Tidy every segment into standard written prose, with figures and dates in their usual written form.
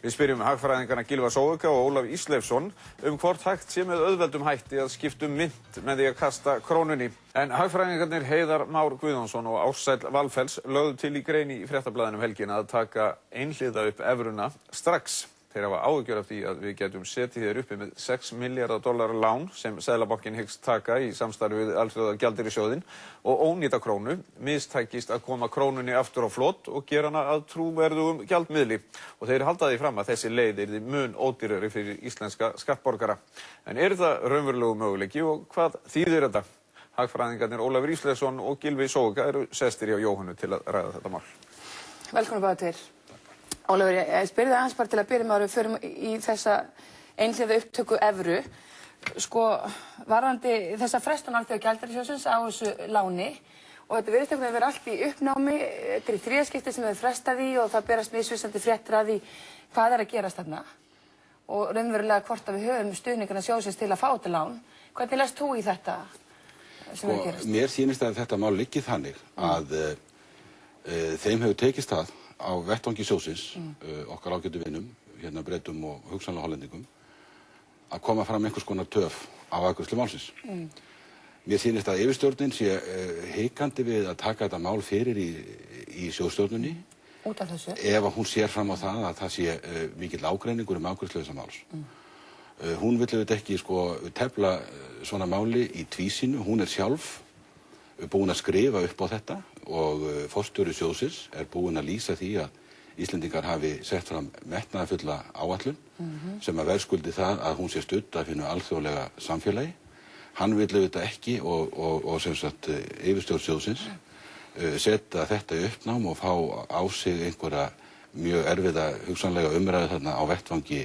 Við spyrjum hagfræðingana Gylfa Zoëga og Ólaf Ísleifsson hvort hægt sé með auðveldum hætti að skipta mynt með því að kasta krónunni. En hagfræðingarnir Heiðar Már Guðjónsson og Ársæll Valfells lögðu til í grein í Fréttablaðinu helgina að taka einhliða upp evruna strax. Þeir hafa áhyggjur af því að við getum setið hér uppi með $6 milljarða lán sem Seðlabankinn hyggst taka í samstarfi við Alþjóðagjaldeyrissjóðinn og ónýta krónu mistækist að koma krónunni aftur á flot og gera hana að trúverðugum gjaldmiðli. Og þeir halda því fram að þessi leið yrði mun ódýrari fyrir íslenska skattborgara. En það raunverulegu möguleiki og hvað þýðir þetta? Hagfræðingarnir Ólafur Ísleifsson og Gylfi Zoëga eru sestir hjá Jóhönnu til að ræða þetta mál. Velkomin báðir tveir. Ólafur, ég spyr þig aðeins bara til að byrja með að við förum í þessa einhliða upptöku evru. Sko, varðandi þessa frestun Alþjóðagjaldeyrissjóðsins á þessu láni og þetta virðist einhvern veginn vera allt í uppnámi. Þetta í þriðja skipti sem við frestað því og það berast misvísandi fréttir af því hvað að gerast þarna. Og raunverulega hvort að við höfum stuðningana sjóðsins til að fá þetta lán. Hvernig lest þú í þetta sem er að gerast? Mér sýnist að þetta mál liggi þannig að þeim hefur tekist það á vettvangi sjóðsins, okkar ágætu vinum, hérna Bretum og hugsanlega Hollendingum, að koma fram einhvers konar töf á afgreiðslu málsins. Mér sýnist að yfirstjórnin sé hikandi við að taka þetta mál fyrir í sjóðstjórninni út af þessu. Ef hún sér fram á það að það sé mikill ágreiningur afgreiðslu þessa máls. Hún vill auðvitað ekki tefla svona máli í tvísýnu. Hún er sjálf búin að skrifa upp á þetta og forstjóri sjóðsins er búin að lýsa því að Íslendingar hafi sett fram metnaðarfulla áætlun sem að verðskuldi það að hún sé studd af hinu alþjóðlega samfélagi. Hann vill auðvitað ekki og sem sagt yfirstjórn sjóðsins setja þetta í uppnám og fá á sig einhverja mjög erfiða hugsanlega umræðu þarna á vettvangi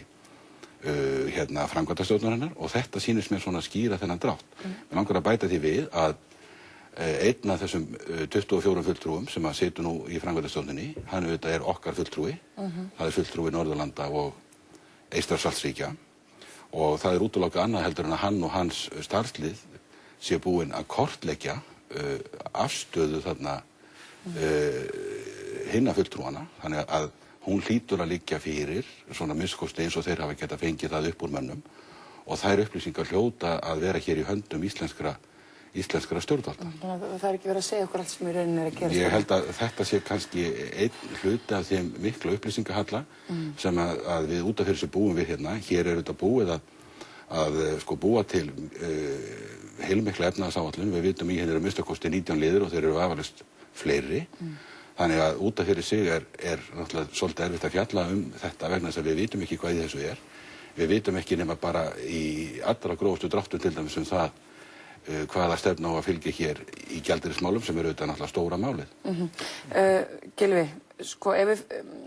framkvæmdastjórnarinnar og þetta sýnist mér svona skýra þennan drátt. Mig langar að bæta því við að einn af þessum 24 fulltrúum sem að situr nú í framkvæmdastjórninni, hann auðvitað er okkar fulltrúi, það er fulltrúi Norðurlanda og Eystrasaltsríkja og það er útilokað annað heldur en að hann og hans starfslið sé búin að kortleggja afstöðu þarna hinna fulltrúana, þannig að hún hlýtur að liggja fyrir svona minnskosti eins og þeir hafa getað fengið það upp úr mönnum og þær upplýsingar hljóta að vera hér í höndum íslenskra stjórnvalda. Það er ekki verið að segja okkur allt sem í rauninni er að gera. Ég held að þetta sé kannski einn hluti af þeim miklu upplýsingahalla sem að við út af fyrir sig búum við hérna. Hér er þetta búið að búa til heilmikla efnahagsáætlun. Við vitum í henni eru minnstakosti 19 liðir og þeir eru vafalaust fleiri. Þannig að út af fyrir sig er náttúrulega svolítið erfitt að fjalla þetta vegna þess að við vitum ekki hvað í þessu er. Við vitum ekki nema bara í allra grófustu dráttum til dæmis það hvaða stefna á að fylgja hér í gjaldeyrismálum sem auðvitað náttúrulega stóra málið. Gylfi, sko, ef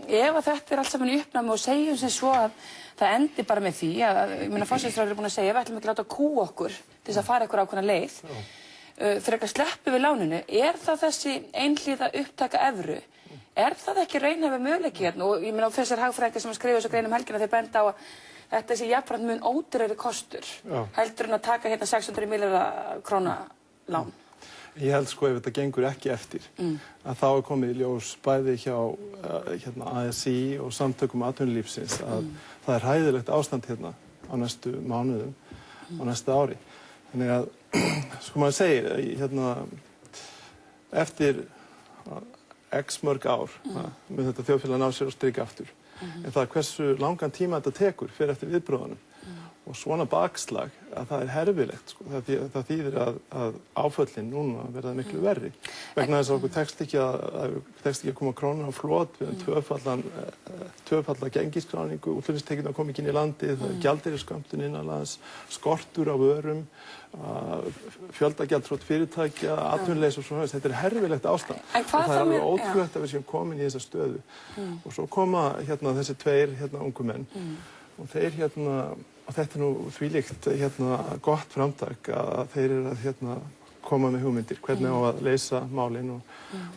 þetta er allt saman í uppnámi og segjum sem svo að það endi bara með því að, ég meina forsætisráðherra er búin að segja við ætlum ekki að láta kúga okkur til þess að fara einhverja ákveðna leið, fyrir að sleppa við láninu, er það þessi einhliða upptaka evru? Er það ekki raunhæfur möguleiki hérna? Og ég meina þessir hagfræðingar sem skrifa þessu grein helgina þeir benda á að þetta sé jafnframt mun ódýrari kostur heldur en að taka hérna 600 milljarða króna lán. Ég held ef þetta gengur ekki eftir að þá er komið í ljós bæði hjá ASÍ og samtökum atvinnulífsins að það er hræðilegt ástand hérna á næstu mánuðum á næsta ári. Þannig að maður segir eftir x mörg ár með þetta þjóðfélag ná sér á strik aftur. En það hversu langan tíma þetta tekur fyrir eftir viðbröðunum og svona bakslag að það er herfilegt. Það þýðir að áföllin núna verða miklu verri. Vegna þess að okkur tekst ekki að koma krónuna á flot, við tvöfalla gengiskráningu, útflutningstekjurnar koma ekki inn í landið, það er gjaldeyriskömmtun innanlands, skortur á vörum, fjöldagjaldþrot fyrirtækja, atvinnuleysi og svona. Þetta er herfilegt ástand. Og það er alveg ótrúlegt að við séum komin í þessa stöðu. Og svo koma þessi tveir ungu menn og þeir og þetta er nú þvílíkt gott framtak að þeir eru að koma með hugmyndir, hvernig á að leysa málin og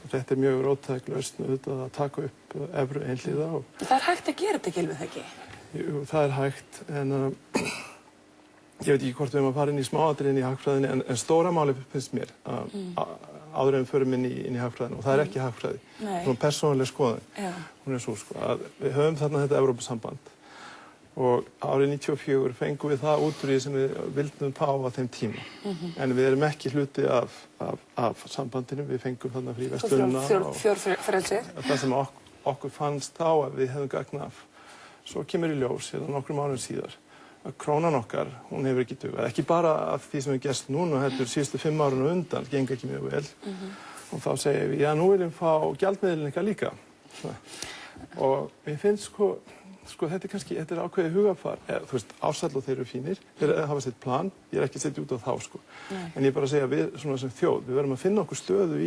þetta er mjög róttæk lausn auðvitað að taka upp evru einhliða. Það er hægt að gera þetta, Gylfi, það ekki? Jú, það er hægt, en ég veit ekki hvort við erum að fara inn í smáatriðin í hagfræðinni, en stóra máli finnst mér áður en við förum inn í hagfræðina og það ekki hagfræði. Svona persónuleg skoðun. Hún svo sko að við höfum þarna þetta Evrópusamband og árið 94 fengum við það út úr því sem við vildum fá á þeim tíma. En við erum ekki hluti af sambandinu, við fengum þarna fríverslunina og fjórfrelsið. Það sem okkur fannst þá að við hefðum gagn af. Svo kemur í ljós nokkrum árum síðar að krónan okkar, hún hefur ekki dugað. Ekki bara af því sem við gerst núna, heldur síðustu 5 árun og undan, gengur ekki mjög vel. Og þá segjum við, já, nú viljum fá gjaldmiðilinn ykkar líka. Og mér finnst sko þetta kannski, þetta ákveðið hugafar. Þú veist, Ársæll og þeir eru fínir, þeir hafa sitt plan, ég ekki setja út á þá, sko. En ég bara segja, við svona sem þjóð, við verðum að finna okkur stöðu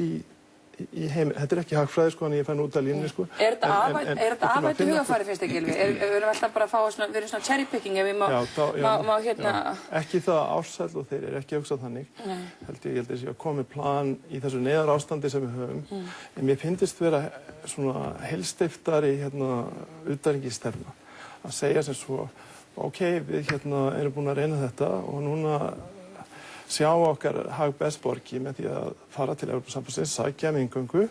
í heimi. Þetta ekki hagfræði, sko, en ég fann út af línunni, sko. Er þetta afvættu hugafari, finnst þér, Gylfi? Við erum alltaf bara að fá við erum svona cherry picking, ef við má hérna... Ekki það að Ársæll og þeir ekki að hugsa þannig. Ég held að komi plan í þessu neyðarástandi sem við höfum. En mér finnst vera svona heilstiftari utanríkisstefna. Að segja sem svo, ok, við erum búin að reyna þetta og núna sjá okkar hag best borgi með því að fara til Evrópusambandsins, sækja inngöngu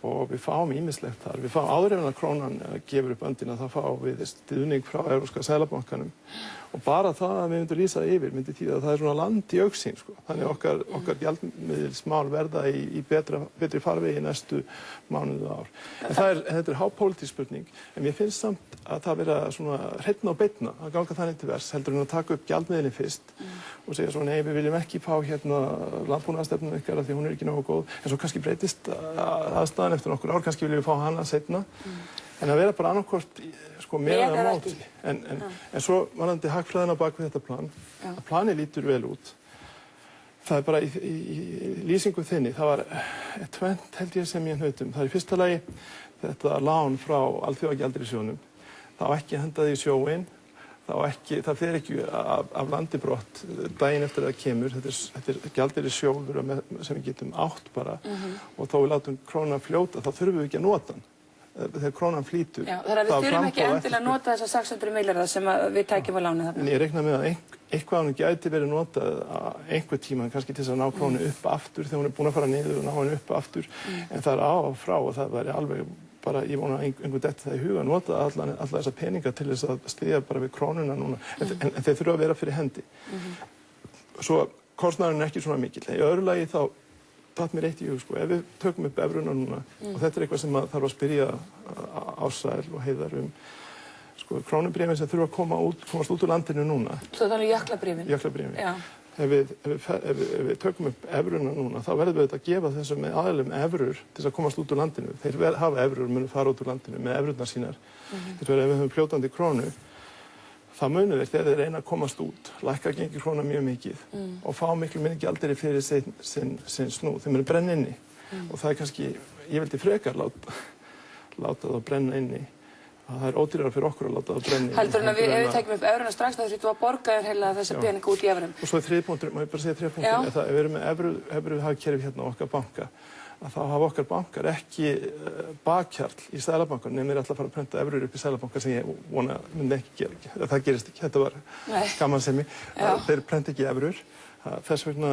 og við fáum ýmislegt þar. Við fáum áður en að krónan gefur upp öndina, þá fáum við stuðning frá Evrópska seðlabankanum og bara það að við myndum lýsa yfir myndi þýða að það svona land í augsýn, sko. Þannig okkar gjaldmiðilsmál verða í betri farvegi næstu mánuði og ár. En þetta er hápólitísk spurning, en mér finnst samt að það vera svona hreinna og beinna að ganga þannig til vers, heldur en að taka upp gjaldmiðilinn fyrst og segja svona, nei, við viljum ekki fá landbúnaðarstefnuna ykkar af því hún ekki nógu góð, en svo kannski breytist aðstæðan eftir nokkur ár, kannski viljum við fá hana seinna, en að vera bara annarkvort sko með að móti. En svo varðandi hagfræðina bak við þetta plan, að planið lítur vel út. Það er bara í lýsingu þinni, það var tvennt held ég sem ég hnautum. Það er í fyrsta lagi þetta lán frá Alþjóðagjaldeyrissjóðnum. Það á ekki að henda því í sjóinn, það fer ekki af landi brott daginn eftir að það kemur. Þetta er gjaldeyrissjóður sem við getum átt bara og þó við látum krónan fljóta, þá þurfum við ekki að nota hann. Þegar krónan flýtur. Já, þannig að við þurfum ekki endilega að nota þessa 600 milljarða sem við tækjum á láni þarna. En ég reikna með að eitthvað hann gæti verið notað einhver tíma, kannski til þess að ná krónu upp aftur þegar hún er búin að fara niður og ná henni upp aftur. En það er á og frá og það væri alveg bara, ég vona að einhvern detti það í huga að nota alla þessa peninga til þess að styðja bara við krónuna núna. En þeir þurfa að vera fyrir hendi. Svo kostnaðurinn er ekki svona mikill. Í öðru lagi þá datt mér eitt í hug, sko, ef við tökum upp evruna núna og þetta er eitthvað sem þarf að spyrja Ársæl og Heiðar sko, krónubréfin sem þurfa að komast út úr landinu núna. Svo þannig jöklabréfin? Jöklabréfin. Já. Ef við tökum upp evruna núna, þá verðum við að gefa þessum aðilum evrur til þess að komast út úr landinu. Þeir hafa evrur og munu fara út úr landinu með evrurnar sínar. Ef við höfum fljótandi krónu, það munum við þegar þeir reyna að komast út, lækka gengi króna mjög mikið og fá miklu minni gjaldeyri fyrir sinn snúð. Þeir munu brenna inni og það er kannski, ég vildi frekar láta það brenna inni. Það er ódýrara fyrir okkur að láta það brenna inni. Heldur en að ef við tekjum upp evruna strax þá þurfum við að borga heila þessa peninga út í evrum. Og svo er þriðpunktur, má ég bara segja þriðpunktur, ef við erum með evru hagkerfi hérna á okkar banka, að þá hafa okkar bankar ekki bakhjarl í Seðlabankanum nema þeir ætla að fara að prenta evrur upp í Seðlabanka sem ég vona myndi ekki gera. Það gerist ekki, þetta var gamansemi. Þeir prenta ekki evrur. Þess vegna,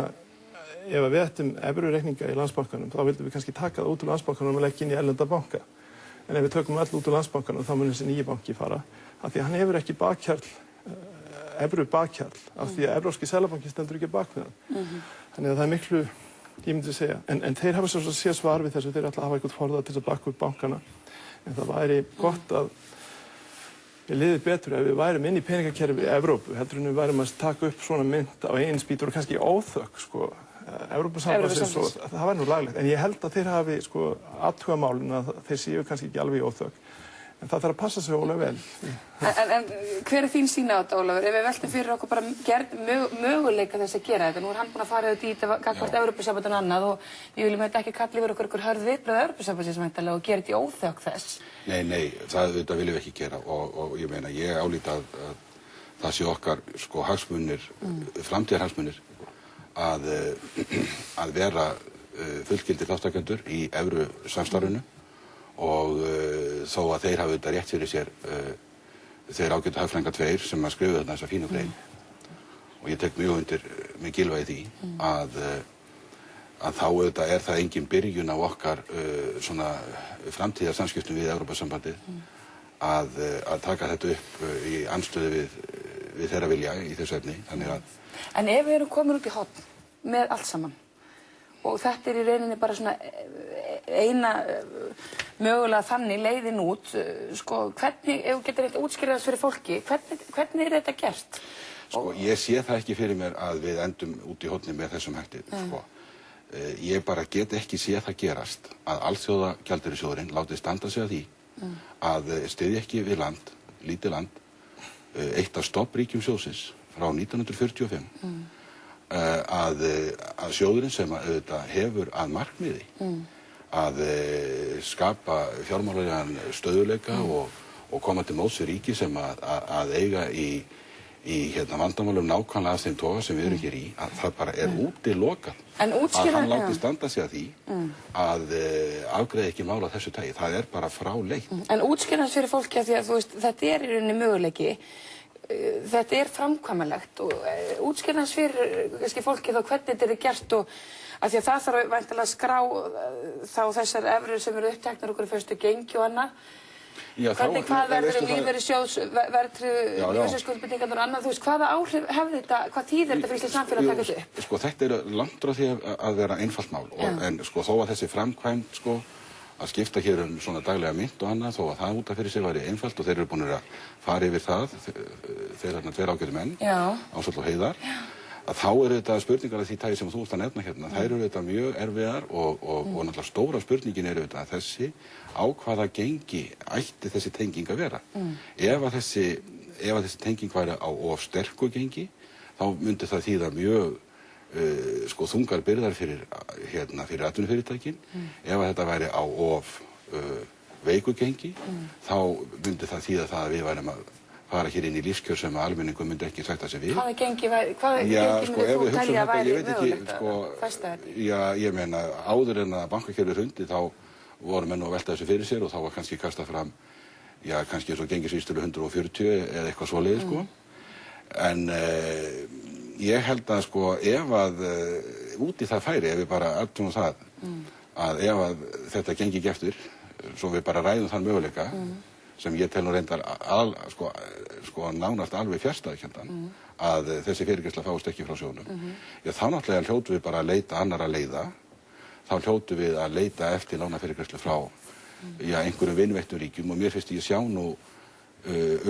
ef við ættum evrureikninga í Landsbankanum, þá vildum við kannski taka það út úr Landsbankanum og leggja inn í erlenda banka. En ef við tökum allt út úr Landsbankanum, þá mun þessi nýji banki fara. Af því að hann hefur ekki bakhjarl, evru bakhjarl, af því að Evrópski Seðlabanki stendur ekki bak við hann. Þannig að það er miklu, ég myndi segja, en þeir hafa svo séð svar við þessu, þeir ætla að hafa eitthvað forðað til að bakka upp bankana. En það væri gott að við liðið betur ef við værum inn í peningakerfi Evrópu, heldur en við værum að taka upp svona mynt á eigin spýtur og kannski óþökk, sko. Evrópusambandsins, það væri nú laglegt. En ég held að þeir hafi, sko, athuga málin að þeir séu kannski ekki alveg í óþökk. En það þarf að passa sig ólega vel. En hver er þín sýn á þetta, Ólafur? Ef við veltum fyrir okkur bara möguleika þess að gera þetta, nú er hann búinn að fara auðvitað í þetta gagnvart Evrópusambandinu annað og við viljum þetta ekki kalla yfir okkur hörð viðbrögð Evrópusambandsins væntanlega og gera þetta í óþökk þess. Nei, það viljum við ekki gera og ég meina, ég álít að það sé okkar, sko, hagsmunir, framtíðarhagsmunir að vera fullgildir þátttakendur í evru samstarfinu og þó að þeir hafi þetta rétt fyrir sér þeir ágætu hagfræðingar tveir sem að skrifa þarna þessa fínu grein og ég tek mjög undir með Gylfa í því að þá auðvitað það engin byrjun á okkar svona framtíðarsamskiptum við Evrópusambandið að taka þetta upp í andstöðu við þeirra vilja í þessu efni. En ef við erum komin út í horn með allt saman og þetta í rauninni bara svona eina mögulega þannig leiðin út, sko, hvernig, ef þú getur eitthvað útskýrað þess fyrir fólki, hvernig þetta gert? Sko, ég sé það ekki fyrir mér að við endum út í horni með þessum hætti, sko. Ég bara get ekki séð það gerast að Alþjóðagjaldeyrissjóðurinn láti standa sig að því að styðja ekki við land, lítið land, eitt af stoppríkjum sjóðsins frá 1945, að sjóðurinn sem auðvitað hefur að markmiði að skapa fjármálalegan stöðugleika og koma til móts við ríki sem að eiga í vandamálum nákvæmlega af þeim toga sem við erum hér í, að það bara útilokað að hann láti standa sig að því að afgreiða ekki mála þessu tagi. Það bara fráleitt. En útskýrans fyrir fólki að því að þú veist, þetta í rauninni möguleiki, þetta framkvæmanlegt og útskýrans fyrir kannski fólki þá hvernig þetta gert og af því að það þarf væntanlega að skrá þá þessar evrur sem eru uppteknar okkur fyrstu gengi og annað. Hvernig, hvað verður lífeyrissjóðs, verðtryggðu lífeyrissjóðsskuldbindingarnar og annað, þú veist, hvaða áhrif hefði þetta, hvað þýðir þetta fyrir samfélag að taka þetta upp? Sko, þetta langt frá því að vera einfalt mál, en sko þó að þessi framkvæmd, sko, að skipta hér svona daglega mynt og annað, þó að það út af fyrir sig væri einfalt og þeir eru búin að fara yfir það, þeir tveir ágætu menn, Ársæll og Heiðar, að þá þetta spurningar af því tagi sem þú ert að nefna hérna, þær eru þetta mjög erfiðar og náttúrulega stóra spurningin þetta þessi á hvaða gengi ætti þessi tenging að vera. Ef að þessi tenging væri á of sterku gengi, þá myndi það þýða mjög sko þungar byrðar fyrir atvinnufyrirtækin. Ef að þetta væri á of veiku gengi, þá myndi það þýða það að við værum að fara hér inn í lífskjör sem almenningur myndi ekki sætta sig við. Hvaða gengi myndi þú telja að væri mögulegt að festa þetta? Já, ég meina, áður en að bankakerfið hrundi þá voru menn að velta þessu fyrir sér og þá var kannski kastað fram, já, kannski eins og gengisvísitölu 140 eða eitthvað svoleiðis, sko. En ég held að, sko, ef að út í það færi, ef við bara aðtúnum það, að ef að þetta gengi ekki eftir, svo við bara ræðum þann möguleika, sem ég tel nú reyndar sko nánast alveg fjarstæðukenndan að þessi fyrirgreiðsla fáist ekki frá sjóðnum. Já, þá náttúrulega hljótum við bara að leita annarra leiða. Þá hljótum við að leita eftir lánafyrirgreiðslu frá einhverjum vinveittum ríkjum og mér finnst ég sjá nú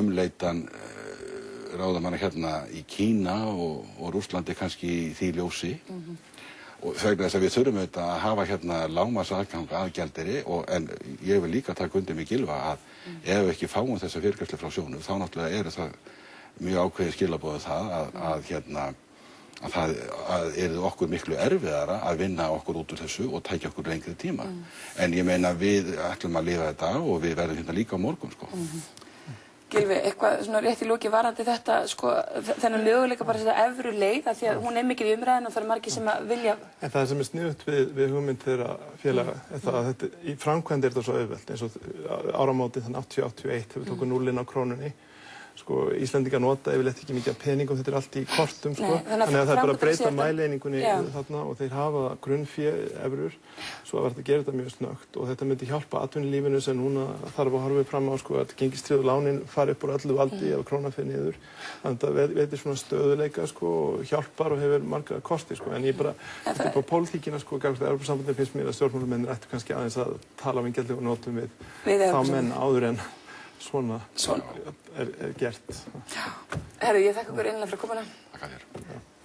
umleitan ráðamanna hérna í Kína og Rússlandi kannski í því ljósi. Og vegna þess að við þurfum auðvitað að hafa hérna lágmarksaðgang að gjaldeyri en ég vil líka taka undir mig Gylfa að ef við ekki fáum þessa fyrirgreiðslu frá sjóðnum þá náttúrulega það mjög ákveðið skilaboð það að yrði okkur miklu erfiðara að vinna okkur út úr þessu og tækja okkur lengri tíma. En ég meina við ætlum að lifa þetta og við verðum hérna líka á morgun, sko. Gylfi, eitthvað svona rétt í loki varðandi þetta, sko, þennan möguleika bara þetta efru leið, af því að hún mikið í umræðinu og það margir sem að vilja. En það sem sniðugt við hugmynd þeirra félaga það að þetta, í framkvæmd þetta svo auðvelt, eins og áramótið þann 80-81 þegar við tókum 0 á krónunni. Sko, Íslendingar nota yfirleitt ekki mikið af peningum, þetta allt í kortum, sko. Þannig að það bara að breyta mæleiningunni þarna og þeir hafa grunnfé evrur, svo að verða að gera þetta mjög snöggt og þetta myndi hjálpa atvinnulífinu sem núna þarf að horfa fram á, sko, að gengistryggðu lánin fari upp úr öllu valdi ef krónan fer niður. Þannig að það veitir svona stöðuleika, sko, og hjálpar og hefur marga kosti, sko. En ég bara, þetta er på pólitíkina, sko, gagnvart Evrópusambandinu finnst mér að stjórnmálamennir ættu kannski aðeins að tala vingjarnlega og notum við þá menn áður en svona er gert. Herru, ég þakka ykkur einlega fyrir komuna. Takk fyrir.